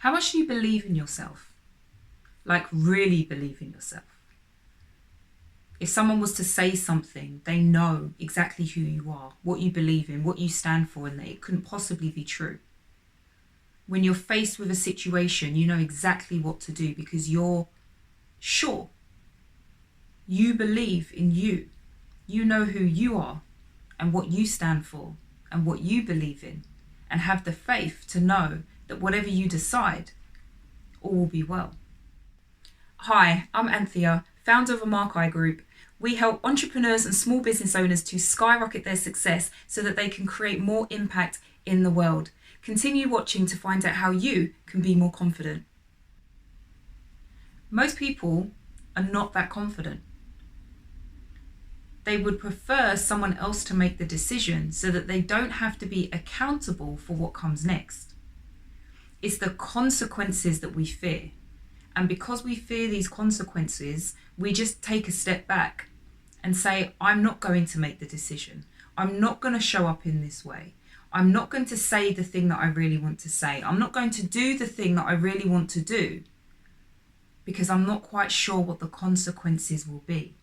How much do you believe in yourself? Like, really believe in yourself. If someone was to say something, they know exactly who you are, what you believe in, what you stand for, and that it couldn't possibly be true. When you're faced with a situation, you know exactly what to do because you're sure. You believe in you. You know who you are and what you stand for and what you believe in, and have the faith to know that whatever you decide, all will be well. Hi, I'm Anthea, founder of Amarkai Group. We help entrepreneurs and small business owners to skyrocket their success so that they can create more impact in the world. Continue watching to find out how you can be more confident. Most people are not that confident. They would prefer someone else to make the decision so that they don't have to be accountable for what comes next. It's the consequences that we fear. And because we fear these consequences, we just take a step back and say, I'm not going to make the decision. I'm not going to show up in this way. I'm not going to say the thing that I really want to say. I'm not going to do the thing that I really want to do because I'm not quite sure what the consequences will be.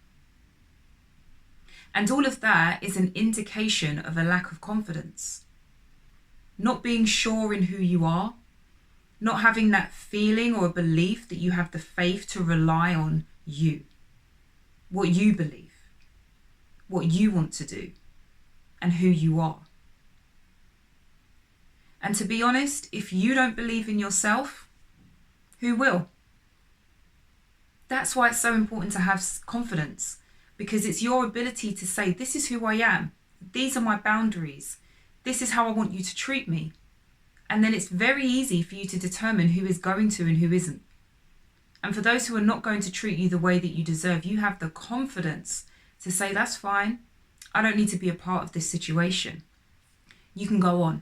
And all of that is an indication of a lack of confidence. Not being sure in who you are, not having that feeling or belief that you have the faith to rely on you, what you believe, what you want to do, and who you are. And to be honest, if you don't believe in yourself, who will? That's why it's so important to have confidence, because it's your ability to say, this is who I am. These are my boundaries. This is how I want you to treat me. And then it's very easy for you to determine who is going to and who isn't. And for those who are not going to treat you the way that you deserve, you have the confidence to say, that's fine. I don't need to be a part of this situation. You can go on.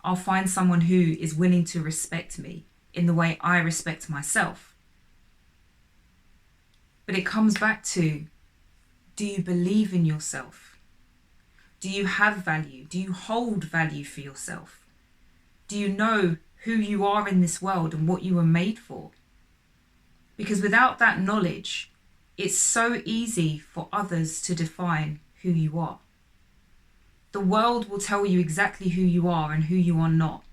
I'll find someone who is willing to respect me in the way I respect myself. But it comes back to, do you believe in yourself? Do you have value? Do you hold value for yourself? Do you know who you are in this world and what you were made for? Because without that knowledge, it's so easy for others to define who you are. The world will tell you exactly who you are and who you are not,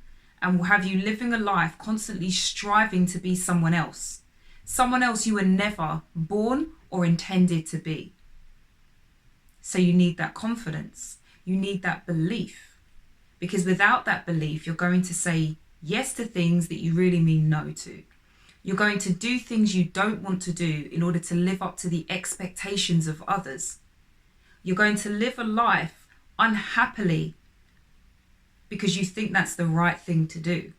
and will have you living a life constantly striving to be someone else you were never born or intended to be. So you need that confidence. You need that belief. Because without that belief, you're going to say yes to things that you really mean no to. You're going to do things you don't want to do in order to live up to the expectations of others. You're going to live a life unhappily because you think that's the right thing to do.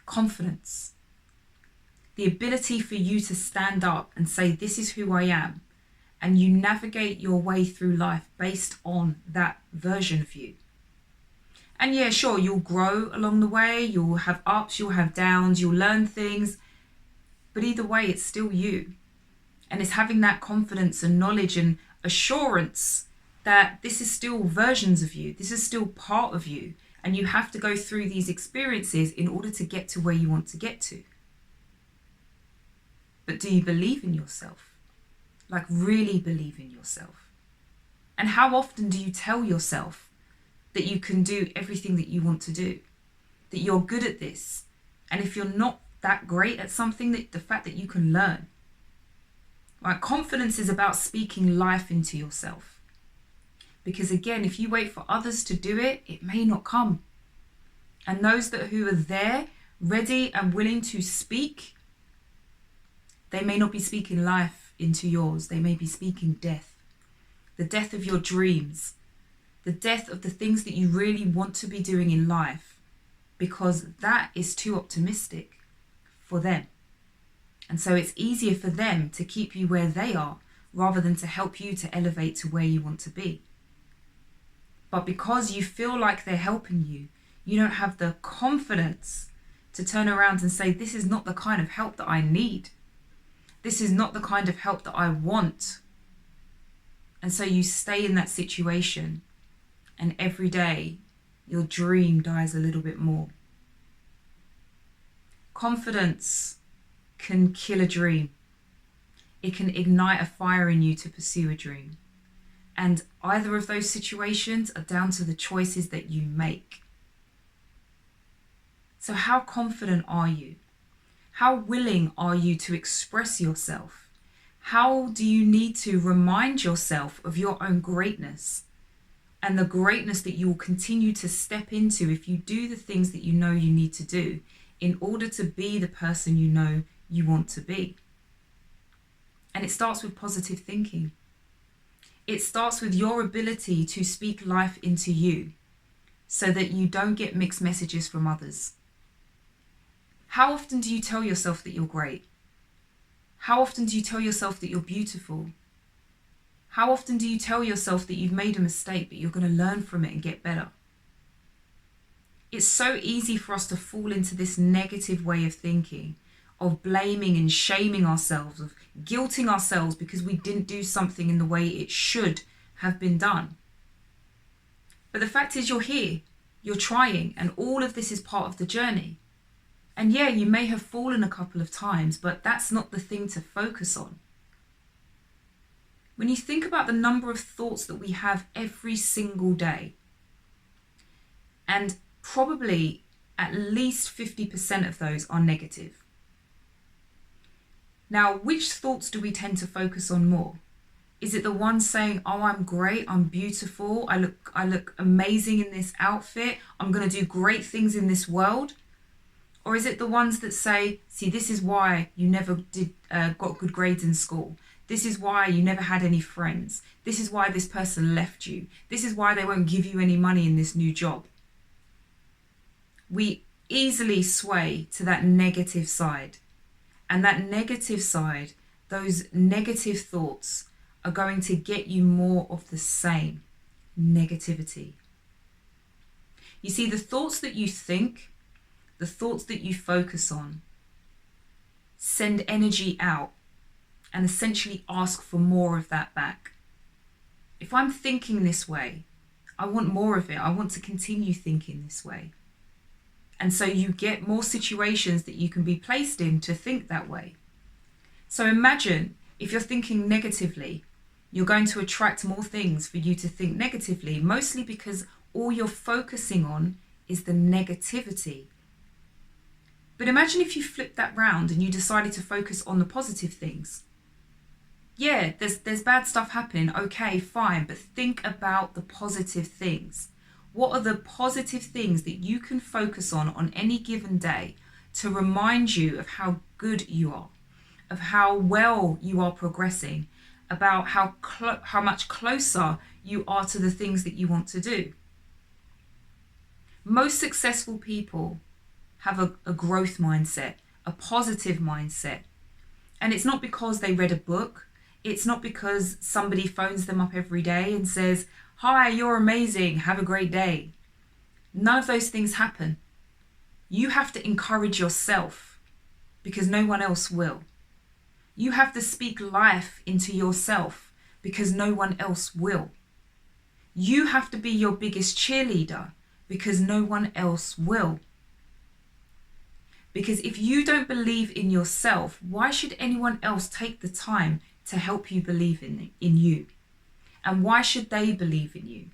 Confidence. The ability for you to stand up and say, this is who I am. And you navigate your way through life based on that version of you. And yeah, sure, you'll grow along the way. You'll have ups, you'll have downs, you'll learn things. But either way, it's still you. And it's having that confidence and knowledge and assurance that this is still versions of you. This is still part of you. And you have to go through these experiences in order to get to where you want to get to. But do you believe in yourself? Like, really believe in yourself? And how often do you tell yourself that you can do everything that you want to do? That you're good at this? And if you're not that great at something, that the fact that you can learn. Right? Confidence is about speaking life into yourself. Because again, if you wait for others to do it, it may not come. And those who are there, ready and willing to speak, they may not be speaking life into yours. They may be speaking death. The death of your dreams. The death of the things that you really want to be doing in life. Because that is too optimistic for them. And so it's easier for them to keep you where they are rather than to help you to elevate to where you want to be. But because you feel like they're helping you, you don't have the confidence to turn around and say, this is not the kind of help that I need. This is not the kind of help that I want. And so you stay in that situation, and every day your dream dies a little bit more. Confidence can kill a dream. It can ignite a fire in you to pursue a dream. And either of those situations are down to the choices that you make. So how confident are you? How willing are you to express yourself? How do you need to remind yourself of your own greatness and the greatness that you will continue to step into if you do the things that you know you need to do in order to be the person you know you want to be? And it starts with positive thinking. It starts with your ability to speak life into you so that you don't get mixed messages from others. How often do you tell yourself that you're great? How often do you tell yourself that you're beautiful? How often do you tell yourself that you've made a mistake, but you're going to learn from it and get better? It's so easy for us to fall into this negative way of thinking, of blaming and shaming ourselves, of guilting ourselves because we didn't do something in the way it should have been done. But the fact is, you're here, you're trying, and all of this is part of the journey. And yeah, you may have fallen a couple of times, but that's not the thing to focus on. When you think about the number of thoughts that we have every single day, and probably at least 50% of those are negative. Now, which thoughts do we tend to focus on more? Is it the ones saying, oh, I'm great, I'm beautiful, I look amazing in this outfit, I'm going to do great things in this world? Or is it the ones that say, see, this is why you never got good grades in school. This is why you never had any friends. This is why this person left you. This is why they won't give you any money in this new job. We easily sway to that negative side. And that negative side, those negative thoughts are going to get you more of the same negativity. You see, the thoughts that you think, the thoughts that you focus on, send energy out and essentially ask for more of that back. If I'm thinking this way, I want more of it. I want to continue thinking this way. And so you get more situations that you can be placed in to think that way. So imagine if you're thinking negatively, you're going to attract more things for you to think negatively, mostly because all you're focusing on is the negativity. But imagine if you flipped that round and you decided to focus on the positive things. Yeah, there's bad stuff happening. Okay, fine. But think about the positive things. What are the positive things that you can focus on any given day to remind you of how good you are, of how well you are progressing, about how much closer you are to the things that you want to do? Most successful people have a growth mindset, a positive mindset. And it's not because they read a book. It's not because somebody phones them up every day and says, hi, you're amazing, have a great day. None of those things happen. You have to encourage yourself because no one else will. You have to speak life into yourself because no one else will. You have to be your biggest cheerleader because no one else will. Because if you don't believe in yourself, why should anyone else take the time to help you believe in you? And why should they believe in you?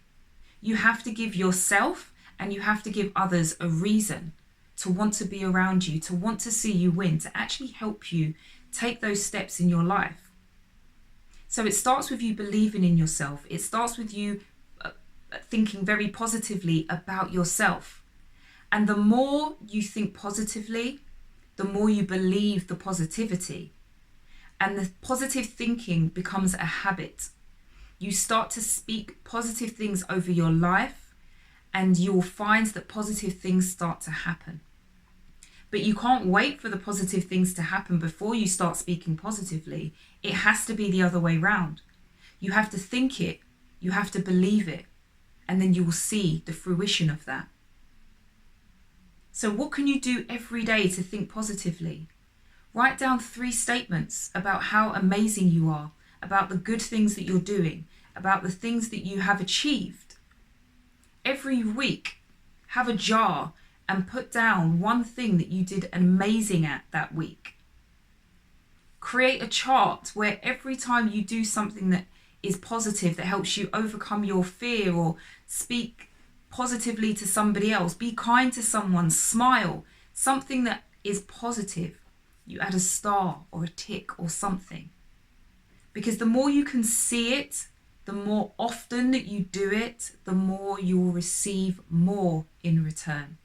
You have to give yourself and you have to give others a reason to want to be around you, to want to see you win, to actually help you take those steps in your life. So it starts with you believing in yourself. It starts with you thinking very positively about yourself. And the more you think positively, the more you believe the positivity. And the positive thinking becomes a habit. You start to speak positive things over your life, and you will find that positive things start to happen. But you can't wait for the positive things to happen before you start speaking positively. It has to be the other way round. You have to think it, you have to believe it, and then you will see the fruition of that. So what can you do every day to think positively? Write down 3 statements about how amazing you are, about the good things that you're doing, about the things that you have achieved. Every week, have a jar and put down one thing that you did amazing at that week. Create a chart where every time you do something that is positive, that helps you overcome your fear, or speak positively to somebody else, be kind to someone, smile, something that is positive, you add a star or a tick or something. Because the more you can see it, the more often that you do it, the more you will receive more in return.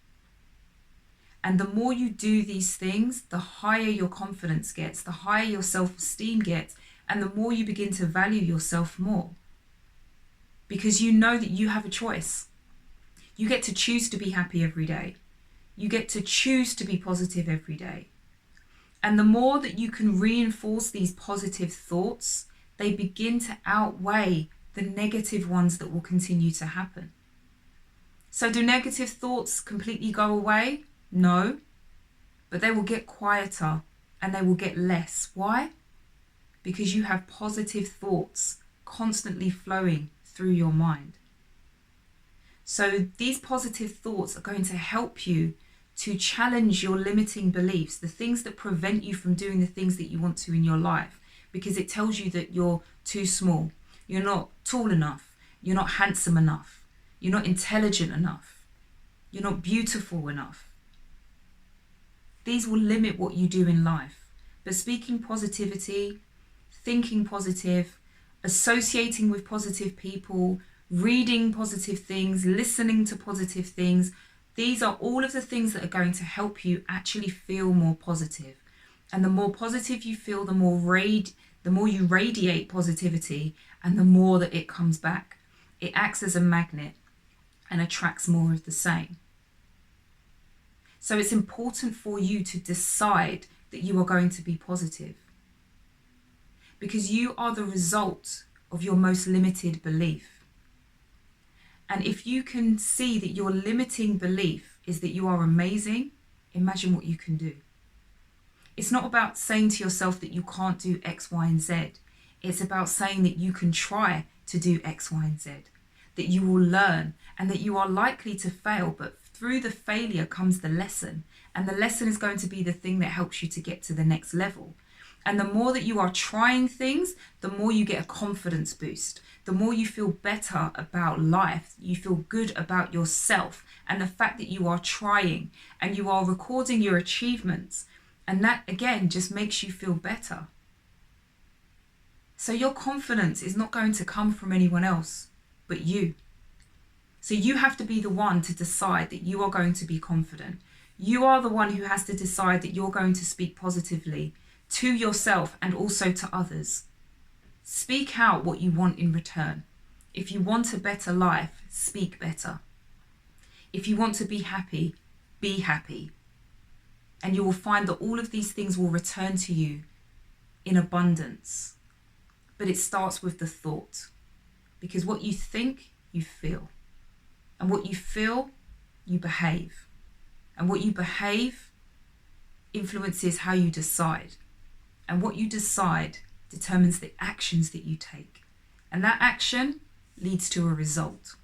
And the more you do these things, the higher your confidence gets, the higher your self-esteem gets, and the more you begin to value yourself more. Because you know that you have a choice. You get to choose to be happy every day. You get to choose to be positive every day. And the more that you can reinforce these positive thoughts, they begin to outweigh the negative ones that will continue to happen. So do negative thoughts completely go away? No, but they will get quieter and they will get less. Why? Because you have positive thoughts constantly flowing through your mind. So these positive thoughts are going to help you to challenge your limiting beliefs, the things that prevent you from doing the things that you want to in your life, because it tells you that you're too small, you're not tall enough, you're not handsome enough, you're not intelligent enough, you're not beautiful enough. These will limit what you do in life. But speaking positivity, thinking positive, associating with positive people, reading positive things, listening to positive things, these are all of the things that are going to help you actually feel more positive. And the more positive you feel, the more you radiate positivity, and the more that it comes back. It acts as a magnet and attracts more of the same. So it's important for you to decide that you are going to be positive, because you are the result of your most limited belief. And if you can see that your limiting belief is that you are amazing, imagine what you can do. It's not about saying to yourself that you can't do X, Y, and Z. It's about saying that you can try to do X, Y, and Z, that you will learn, and that you are likely to fail, but through the failure comes the lesson. And the lesson is going to be the thing that helps you to get to the next level. And the more that you are trying things, the more you get a confidence boost. The more you feel better about life, you feel good about yourself, and the fact that you are trying and you are recording your achievements. And that again just makes you feel better. So your confidence is not going to come from anyone else but you. So you have to be the one to decide that you are going to be confident. You are the one who has to decide that you're going to speak positively to yourself and also to others. Speak out what you want in return. If you want a better life, speak better. If you want to be happy, be happy. And you will find that all of these things will return to you in abundance. But it starts with the thought. Because what you think, you feel. And what you feel, you behave. And what you behave influences how you decide. And what you decide determines the actions that you take. And that action leads to a result.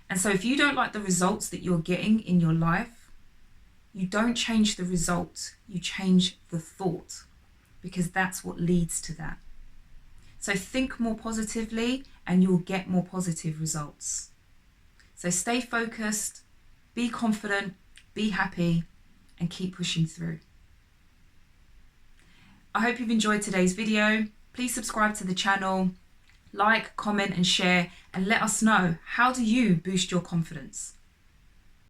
And so if you don't like the results that you're getting in your life, you don't change the result, you change the thought, because that's what leads to that. So think more positively and you'll get more positive results. So stay focused, be confident, be happy, and keep pushing through. I hope you've enjoyed today's video. Please subscribe to the channel, like, comment and share, and let us know, how do you boost your confidence?